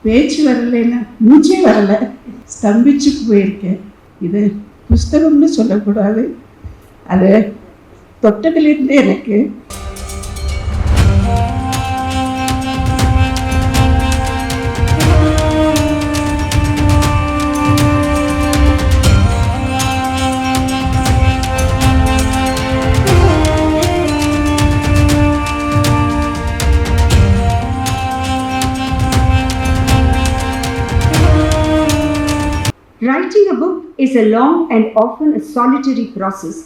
பேச்சு வரலைன்னா மூச்சே வரலை, ஸ்தம்பிச்சு போயிருக்கேன். இது புஸ்தகம்னு சொல்லக்கூடாது, அது தொட்டதிலிருந்து எனக்கு Writing a book is a long and often a solitary process,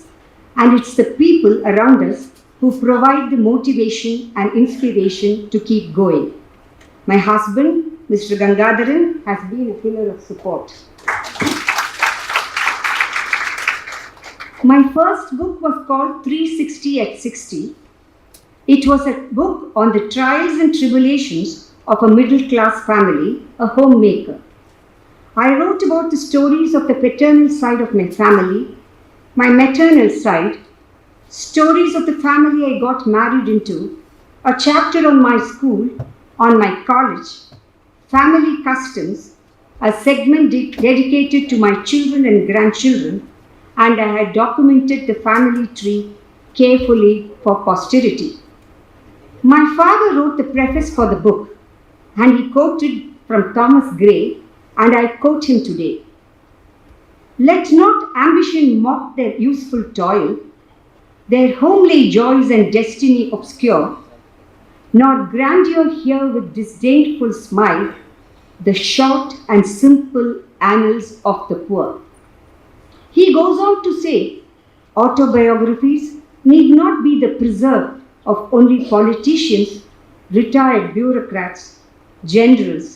and it's the people around us who provide the motivation and inspiration to keep going. My husband, Mr. Gangadaran, has been a pillar of support. My first book was called 360 at 60. It was a book on the trials and tribulations of a middle-class family, a homemaker. I wrote about the stories of the paternal side of my family, my maternal side, stories of the family I got married into, a chapter on my school, on my college, family customs, a segment dedicated to my children and grandchildren, and I had documented the family tree carefully for posterity. My father wrote the preface for the book, and he quoted from Thomas Gray, and I quote him today. Let not ambition mock their useful toil, their homely joys and destiny obscure, nor grandeur hear with disdainful smile the short and simple annals of the poor. He goes on to say, autobiographies need not be the preserve of only politicians, retired bureaucrats, generals,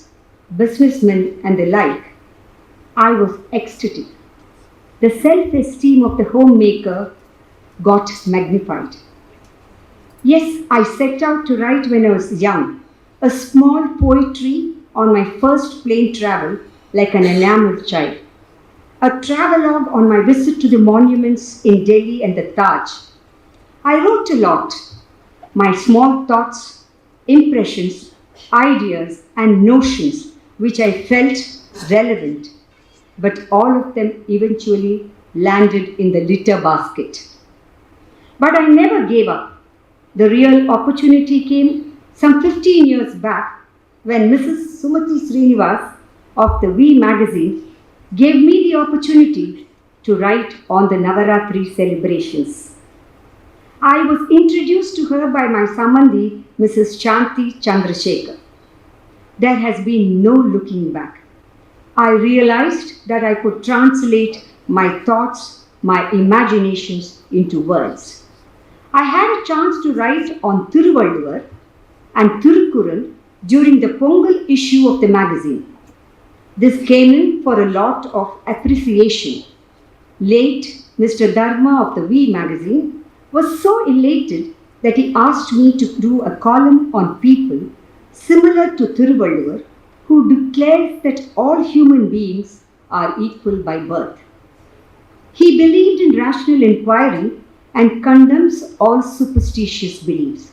businessmen and the like. I was ecstatic. The self-esteem of the homemaker got magnified. Yes, I set out to write when I was young, a small poetry on my first plane travel like an enamored child, a travelogue on my visit to the monuments in Delhi and the Taj. I wrote a lot, my small thoughts, impressions, ideas and notions which I felt relevant, but all of them eventually landed in the litter basket. But I never gave up. The real opportunity came some 15 years back when Mrs. Sumati Srinivas of the V magazine gave me the opportunity to write on the Navaratri celebrations. I was introduced to her by my Samandhi, Mrs. Shanti Chandrasekhar. There has been no looking back. I realized that I could translate my thoughts, my imaginations into words. I had a chance to write on Thiruvalluvar and Thirukkural during the Pongal issue of the magazine. This came in for a lot of appreciation. Late Mr. Dharma of the V magazine was so elated that he asked me to do a column on people similar to Thiruvalluvar, who declares that all human beings are equal by birth. He believed in rational inquiry and condemns all superstitious beliefs.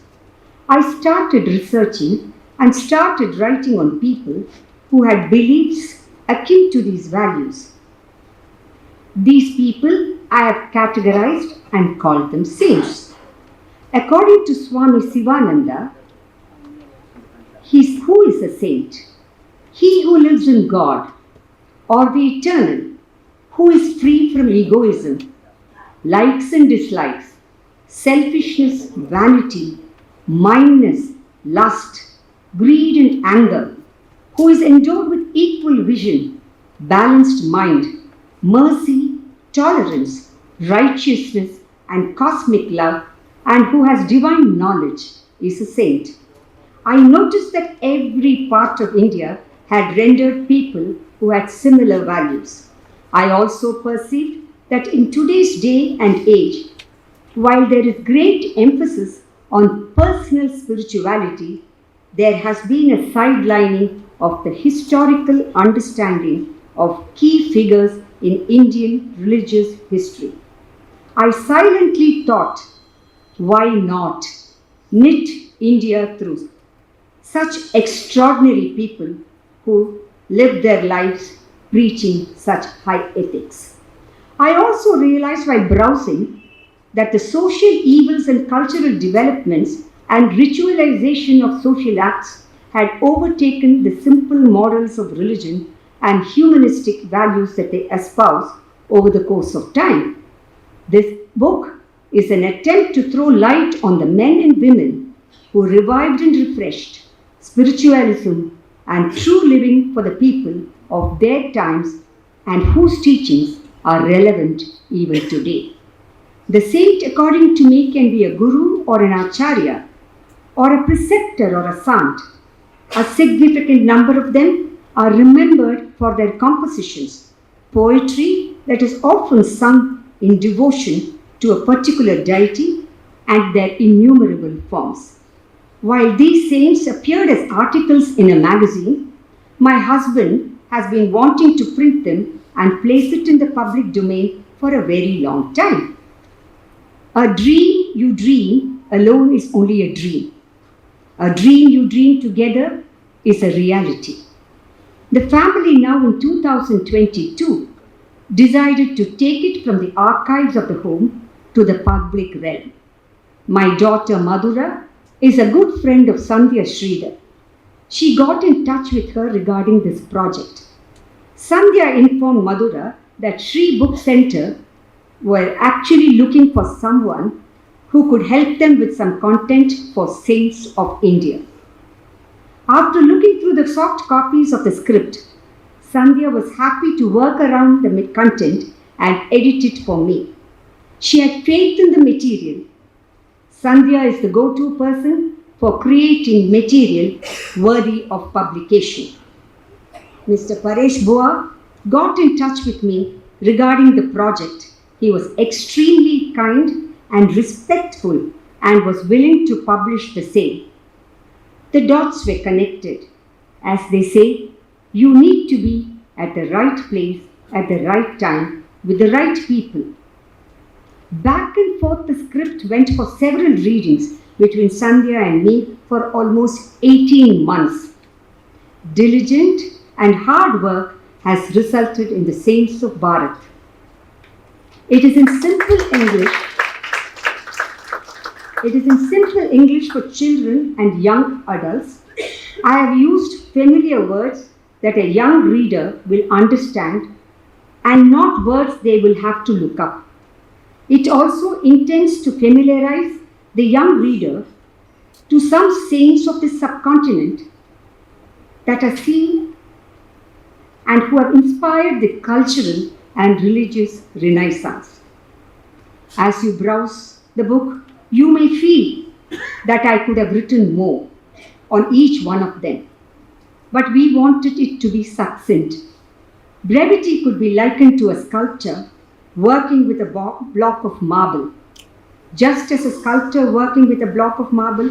I started researching and started writing on people who had beliefs akin to these values. These people I have categorized and called them saints. According to Swami Sivananda, who is a saint? He who lives in God, or the eternal, who is free from egoism, likes and dislikes, selfishness, vanity, mindness, lust, greed and anger, who is endowed with equal vision, balanced mind, mercy, tolerance, righteousness and cosmic love, and who has divine knowledge, is a saint. I noticed that every part of India had rendered people who had similar values. I also perceived that in today's day and age, while there is great emphasis on personal spirituality, there has been a sidelining of the historical understanding of key figures in Indian religious history. I silently thought, why not knit India through such extraordinary people who lived their lives preaching such high ethics. I also realized while browsing that the social evils and cultural developments and ritualization of social acts had overtaken the simple morals of religion and humanistic values that they espouse over the course of time. This book is an attempt to throw light on the men and women who revived and refreshed spiritualism and true living for the people of their times and whose teachings are relevant even today. The saint, according to me, can be a guru or an acharya, or a preceptor or a sant. A significant number of them are remembered for their compositions, poetry that is often sung in devotion to a particular deity, and their innumerable forms. While these saints appeared as articles in a magazine, my husband has been wanting to print them and place it in the public domain for a very long time. A dream you dream alone is only a dream. A dream you dream together is a reality. The family now in 2022 decided to take it from the archives of the home to the public realm. My daughter Madhura is a good friend of Sandhya Sridhar. She got in touch with her regarding this project. Sandhya informed Madhura that Sri Book Center were actually looking for someone who could help them with some content for Saints of India. After looking through the soft copies of the script, Sandhya was happy to work around the content and edit it for me. She had faith in the material. Sandhya is the go-to person for creating material worthy of publication. Mr. Paresh Boa got in touch with me regarding the project. He was extremely kind and respectful and was willing to publish the same. The dots were connected. As they say, you need to be at the right place at the right time with the right people. Back and forth, the script went for several readings between Sandhya and me for almost 18 months. Diligent and hard work has resulted in the Saints of Bharat. It is in simple English for children and young adults. I have used familiar words that a young reader will understand and not words they will have to look up. It also intends to familiarize the young reader to some saints of the subcontinent that are seen and who have inspired the cultural and religious renaissance. As you browse the book, you may feel that I could have written more on each one of them, but we wanted it to be succinct. Brevity could be likened to a sculptor working with a block of marble. Just as a sculptor working with a block of marble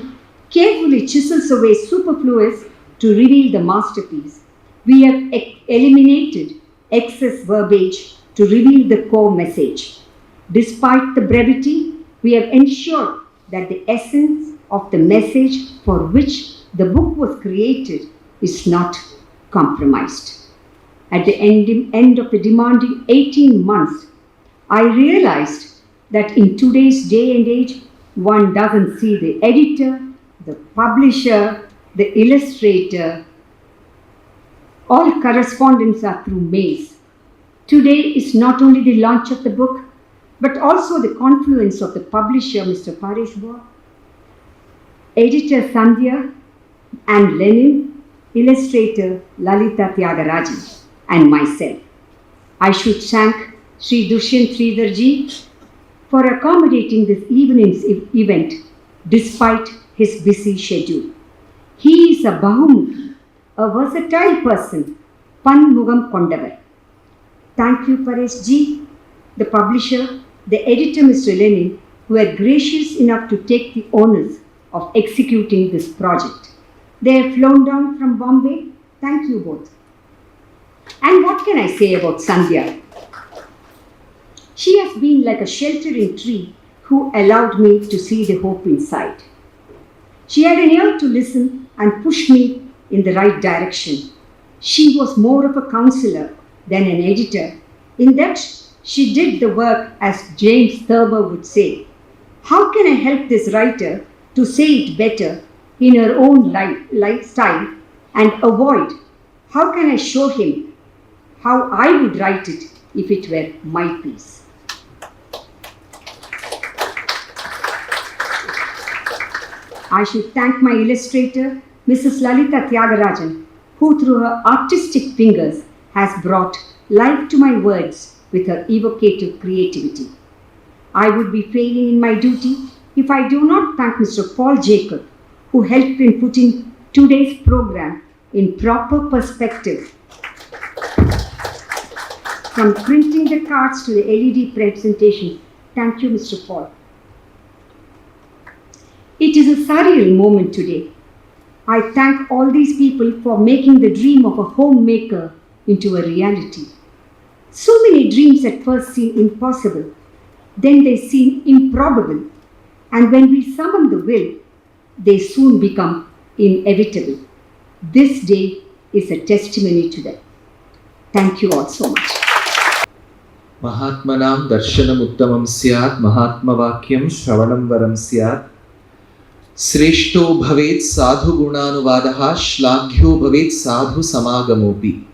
carefully chisels away superfluous to reveal the masterpiece, we have eliminated excess verbiage to reveal the core message. Despite the brevity, we have ensured that the essence of the message for which the book was created is not compromised. At the end of the demanding 18 months, I realized that in today's day and age, one doesn't see the editor, the publisher, the illustrator. All correspondence are through mails. Today is not only the launch of the book, but also the confluence of the publisher, Mr. Paresh Boa, editor Sandhya and Lenin, illustrator Lalita Tyagarajan, and myself. I should thank Sri Dushyanth Sridhar for accommodating this evening's event despite his busy schedule. He is a Bahumukhi, a versatile person, Panmugam Kondavar. Thank you, Paresh Ji, the publisher, the editor, Mr. Lenin, who were gracious enough to take the honors of executing this project. They have flown down from Bombay. Thank you both. And what can I say about Sandhya? She has been like a sheltering tree who allowed me to see the hope inside. She had an ear to listen and push me in the right direction. She was more of a counselor than an editor, in that she did the work as James Thurber would say. How can I help this writer to say it better in her own lifestyle and avoid? How can I show him how I would write it if it were my piece? I should thank my illustrator, Mrs. Lalita Tyagarajan, who through her artistic fingers has brought life to my words with her evocative creativity. I would be failing in my duty if I do not thank Mr. Paul Jacob, who helped in putting today's program in proper perspective. From printing the cards to the LED presentation, thank you, Mr. Paul. It is a surreal moment today. I thank all these people for making the dream of a homemaker into a reality. So many dreams at first seem impossible, then they seem improbable, and when we summon the will, they soon become inevitable. This day is a testimony to that. Thank you all so much. Mahatmanam darshanam uttamam syat, Mahatmavakyam shravanam varam syat. Sreshto bhavet sadhu gunanuvadaha, shlagyo bhavet sadhu samagamopi.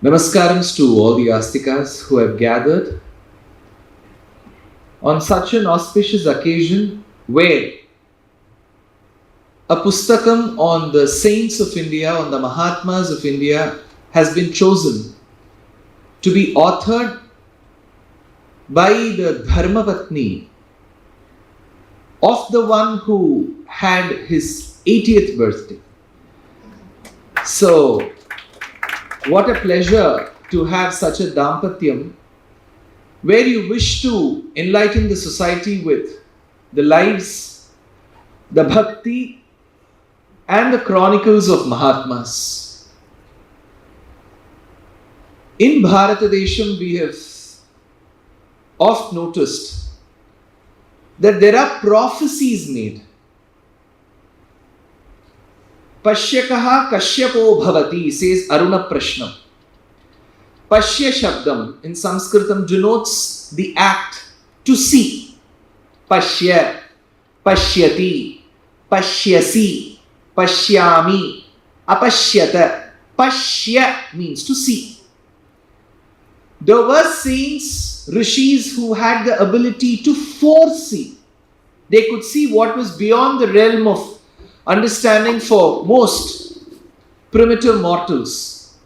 Namaskarams to all the astikas who have gathered on such an auspicious occasion where a pustakam on the saints of India, on the Mahatmas of India has been chosen to be authored by the Dharmapatni of the one who had his 80th birthday. So, what a pleasure to have such a Dampatyam where you wish to enlighten the society with the lives, the bhakti and the chronicles of Mahatmas. In Bharatadesham we have oft noticed that there are prophecies made. Pashyakaha Kashyapo Bhavati, says Aruna Prashnam. Pashya Shabdam in Sanskritam denotes the act to see. Pashya, Pashyati, Pashyasi, Pashyami, Apashyata. Pashya means to see. There were saints, rishis who had the ability to foresee. They could see what was beyond the realm of understanding for most primitive mortals.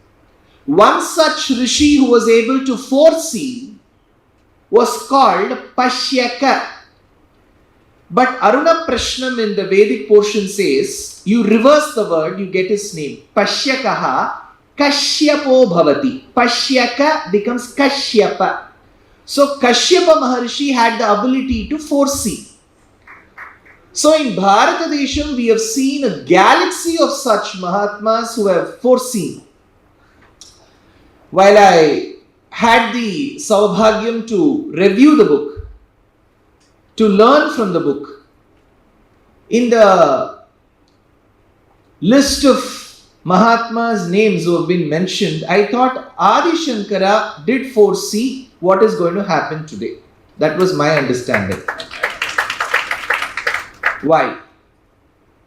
One such rishi who was able to foresee was called Pashyaka. But Aruna Prashnam in the Vedic portion says, you reverse the word, you get his name. Pashyakaha Kashyapo Bhavati. Pashyaka becomes Kashyapa. So Kashyapa Maharshi had the ability to foresee. So in Bharatadesham we have seen a galaxy of such Mahatmas who have foreseen. While I had the Saubhagyam to review the book, to learn from the book, in the list of Mahatmas' names who have been mentioned, I thought Adi Shankara did foresee what is going to happen today. That was my understanding. Why?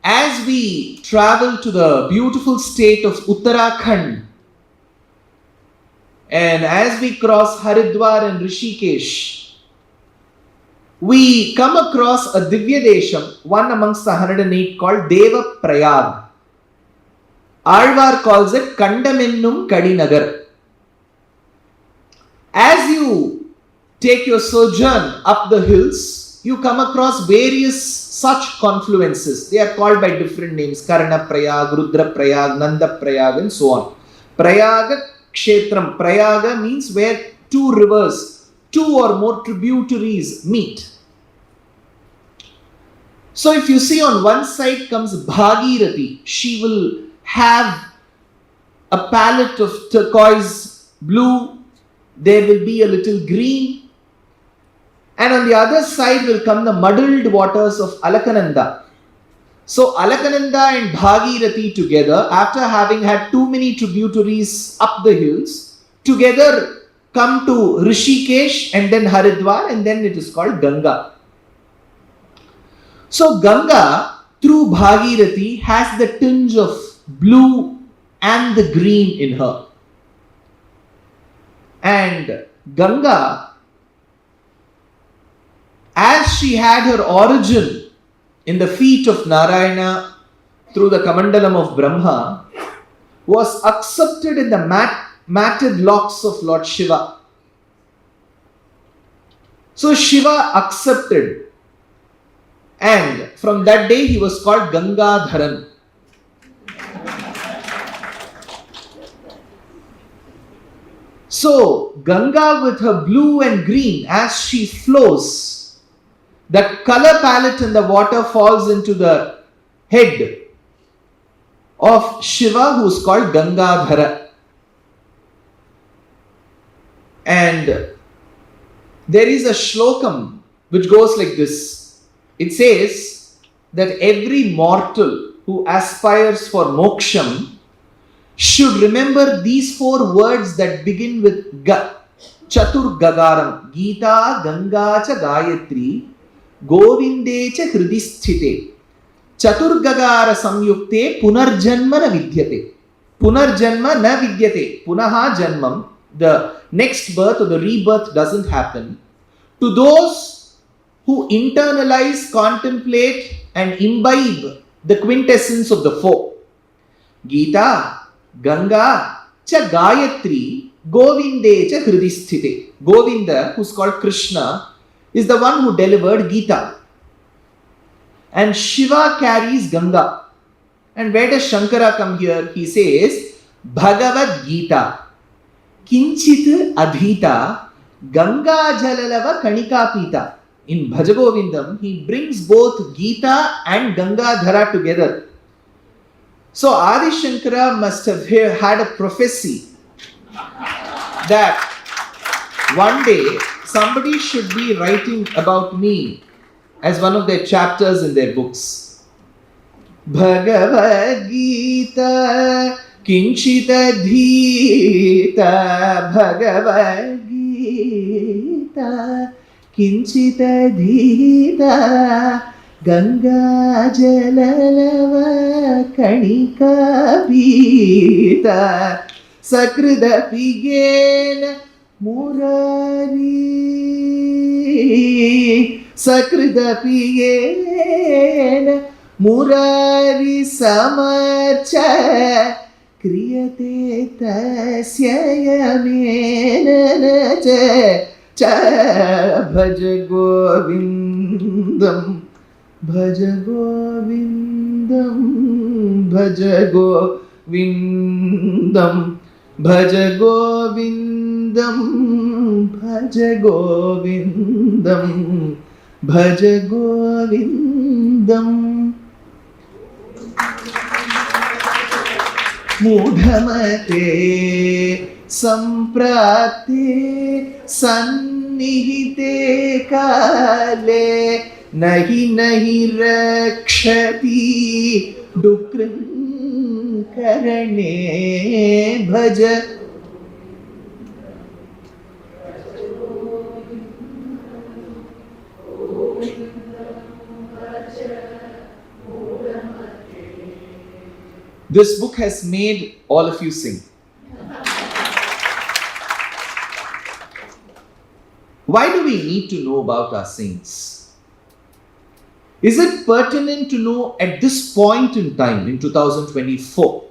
As we travel to the beautiful state of Uttarakhand, and as we cross Haridwar and Rishikesh, we come across a Divya Desham, one amongst the 108 called Deva Prayag. Alvar calls it Kandamennum Kadinagar. As you take your sojourn up the hills, you come across various such confluences. They are called by different names. Karna Prayag, Rudra Prayag, Nanda Prayag and so on. Prayaga Kshetram. Prayaga means where two rivers, two or more tributaries meet. So if you see on one side comes Bhagirathi, she will have a palette of turquoise blue, there will be a little green, and on the other side will come the muddled waters of Alakananda. So Alakananda and Bhagirathi together, after having had too many tributaries up the hills, together come to Rishikesh and then Haridwar, and then it is called Ganga. So Ganga, through Bhagirathi, has the tinge of blue and the green in her. And Ganga, as she had her origin in the feet of Narayana through the Kamandalam of Brahma, was accepted in the matted locks of Lord Shiva. So Shiva accepted, and from that day he was called Gangadaran. So Ganga with her blue and green, as she flows, that color palette in the water falls into the head of Shiva, who is called Gangadhara. And there is a shlokam which goes like this. It says that every mortal who aspires for moksham should remember these 4 words that begin with Ga. Chatur Gagaram. Geetha Ganga-cha Gayatri Govinde-cha Hridisthite. Chatur Gagara Samyukte Punarjanma na Vidyate. Punarjanma na Vidyate. Punaha Janmam. The next birth or the rebirth doesn't happen. To those who internalize, contemplate and imbibe the quintessence of the 4. Geetha, Ganga, cha Gayatri, Govinde cha Hridisthite. Govinda, who's called Krishna, is the one who delivered Geetha. And Shiva carries Ganga. And where does Shankara come here? He says, Bhagavad Gita. Kinchit adhita Ganga jalalava kanika pita. In Bhajagovindam, he brings both Geeta and Gangadhara together. So Adi Shankara must have had a prophecy that one day somebody should be writing about me as one of their chapters in their books. Bhagavad Gita Kinchita Dhita Bhagavad Gita Kinchita Dhita Ganga Jalalava Kanika Pita Sakrida Pigena Murari Sakrida Pigena Murari Samarcha Kriyate tasya yamena cha bhaja govindam bhaja govindam bhaja govindam bhaja govindam bhaja govindam bhaja govindam. Mudhamate samprate sannihite kale nahi nahi rakshati dukran karane bhaja. This book has made all of you sing. Why do we need to know about our saints? Is it pertinent to know at this point in time, in 2024?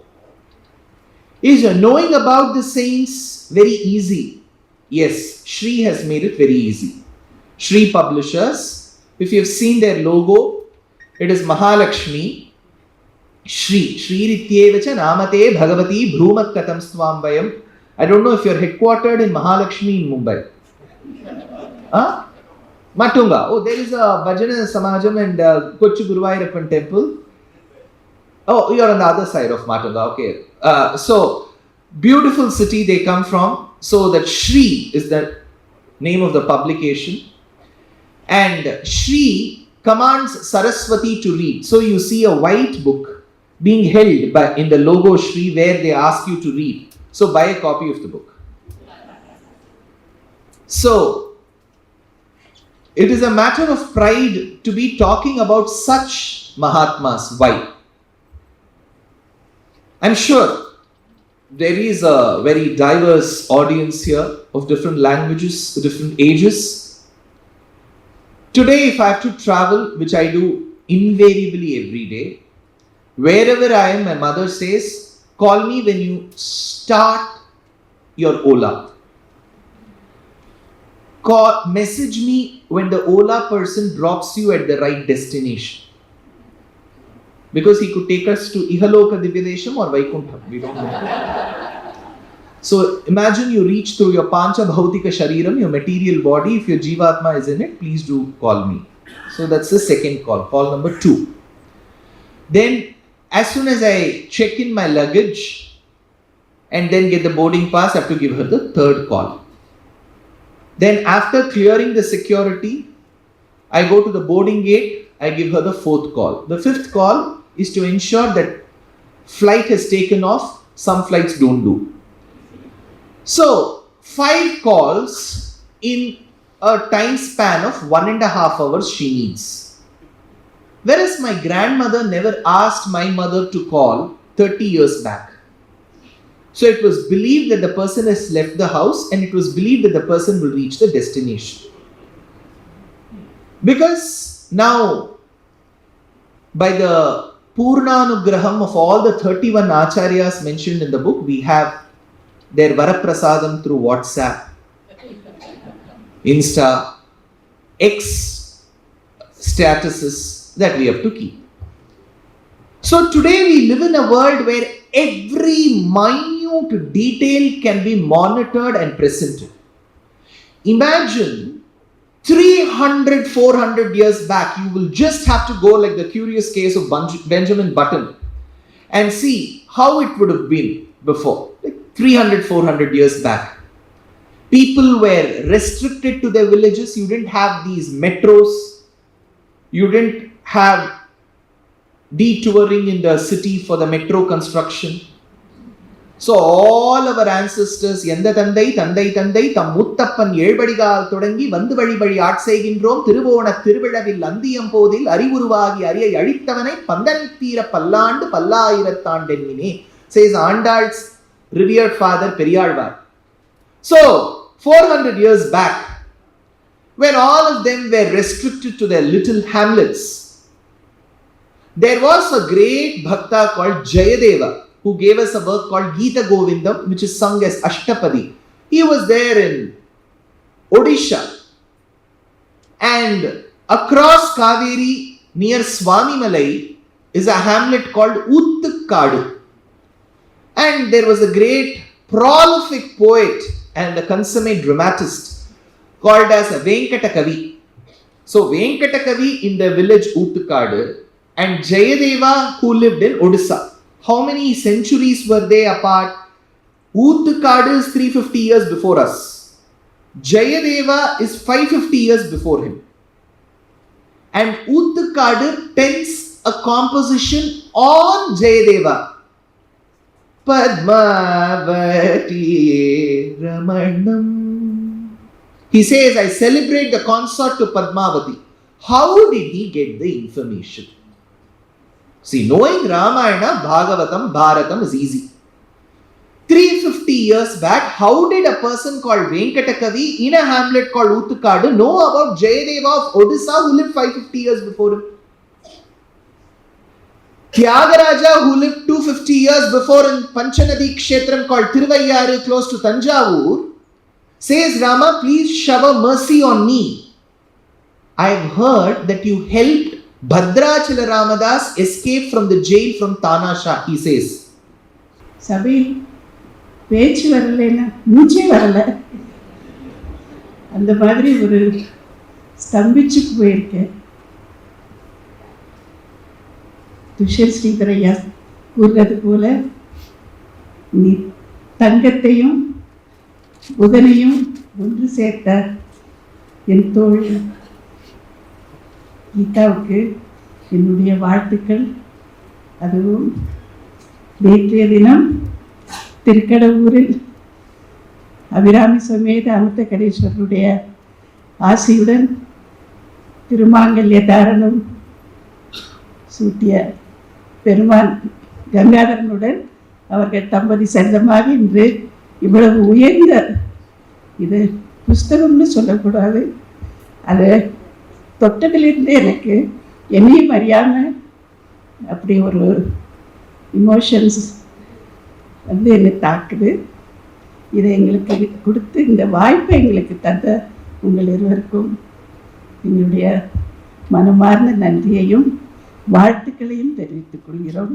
Is knowing about the saints very easy? Yes, Shri has made it very easy. Shri Publishers, if you have seen their logo, it is Mahalakshmi. Shri Rityevacha Namate Bhagavati Bhrumat Katam Swambayam. I don't know if you're headquartered in Mahalakshmi in Mumbai. Huh? Matunga. Oh, there is a Bhajana Samajam and Kochi Guruvayurappan temple. Oh, you're on the other side of Matunga. Okay. So, beautiful city they come from. So, that Shri is the name of the publication. And Shri commands Saraswati to read. So you see a white book being held in the logo Shri where they ask you to read. So buy a copy of the book. So it is a matter of pride to be talking about such Mahatmas. Why? I'm sure there is a very diverse audience here of different languages, different ages. Today, if I have to travel, which I do invariably every day, wherever I am, my mother says, call me when you start your Ola. Message me when the Ola person drops you at the right destination. Because he could take us to Ihaloka Divyadesham or Vaikuntha. We don't know. So imagine you reach through your Pancha Bhautika Shariram, your material body. If your Jivatma is in it, please do call me. So that's the second call. Call number 2. Then as soon as I check in my luggage and then get the boarding pass, I have to give her the third call. Then after clearing the security, I go to the boarding gate, I give her the fourth call. The fifth call is to ensure that flight has taken off. Some flights don't do. So 5 calls in a time span of 1.5 hours she needs. Whereas my grandmother never asked my mother to call 30 years back. So it was believed that the person has left the house and it was believed that the person will reach the destination. Because now, by the Purnanugraham of all the 31 Acharyas mentioned in the book, we have their Varaprasadam through WhatsApp, Insta, X statuses that we have to keep. So today we live in a world where every minute detail can be monitored and presented. Imagine 300, 400 years back, you will just have to go like the curious case of Benjamin Button and see how it would have been before, like 300, 400 years back. People were restricted to their villages. You didn't have these metros. You didn't have detouring in the city for the metro construction. So all our ancestors, Yanda Tandai, Tam Muttappan Yelbadigal Todangi, Vandubadi Atsegindrom, Tiruvona Tiruvadavil, Landiyam Podil, Arivuruvagi, Aria Yadittavanai, Pandanitira Palland, Pallayiratandemine, says Andal's revered father Periyalvar. So 400 years back, when all of them were restricted to their little hamlets, there was a great bhakta called Jayadeva, who gave us a work called Geetha Govindam, which is sung as Ashtapadi. He was there in Odisha. And across Kaveri, near Swamimalai, is a hamlet called Uttukadu. And there was a great prolific poet and a consummate dramatist called as Venkatakavi. So Venkatakavi in the village Uttukadu and Jayadeva who lived in Odisha. How many centuries were they apart? Uttukadu is 350 years before us. Jayadeva is 550 years before him. And Uttukadu pens a composition on Jayadeva. Padmavati Ramanam. He says, I celebrate the consort to Padmavati. How did he get the information? See, knowing Ramayana, Bhagavatam, Bharatam is easy. 350 years back, how did a person called Venkatakavi in a hamlet called Uttukadu know about Jayadeva of Odisha who lived 550 years before him? Tyagaraja who lived 250 years before in Panchanadi Kshetram called Tiruvayyaru close to Tanjavur says, Rama, please shower mercy on me. I have heard that you helped Bhadrachala Ramadas escape from the jail from Tanasha, he says. Sabi, பேச்சு வரலைன்னா மூச்சே வரல. அந்த மாதிரி ஒரு ஸ்தம்பிச்சு போயிருக்கேன். துஷ்யந்த் ஸ்ரீதர் ஐயா கூறுறது போல நீ தங்கத்தையும் புதனையும் ஒன்று சேர்த்த என் தோழி கீதாவுக்கு என்னுடைய வாழ்த்துக்கள். அதுவும் நேற்றைய தினம் திருக்கடவுரில் அபிராமி சமேத அமிர்தகடேஸ்வரருடைய ஆசியுடன் திருமாங்கல்ய தாரணம் சூட்டிய பெருமான் கங்காதரனுடன் அவர்கள் தம்பதி சந்தமாக இன்று இவ்வளவு உயர்ந்த, இது புஸ்தகம்னு சொல்லக்கூடாது, அதை தொட்டதிலிருந்து எனக்கு என்னையும் அறியாமல் அப்படி ஒரு இமோஷன்ஸ் வந்து என்னை தாக்குது. இதை எங்களுக்கு கொடுத்து இந்த வாய்ப்பை எங்களுக்கு தந்த உங்கள் இருவருக்கும் என்னுடைய மனமார்ந்த நன்றியையும் வாழ்த்துக்களையும் தெரிவித்துக் கொள்கிறோம்.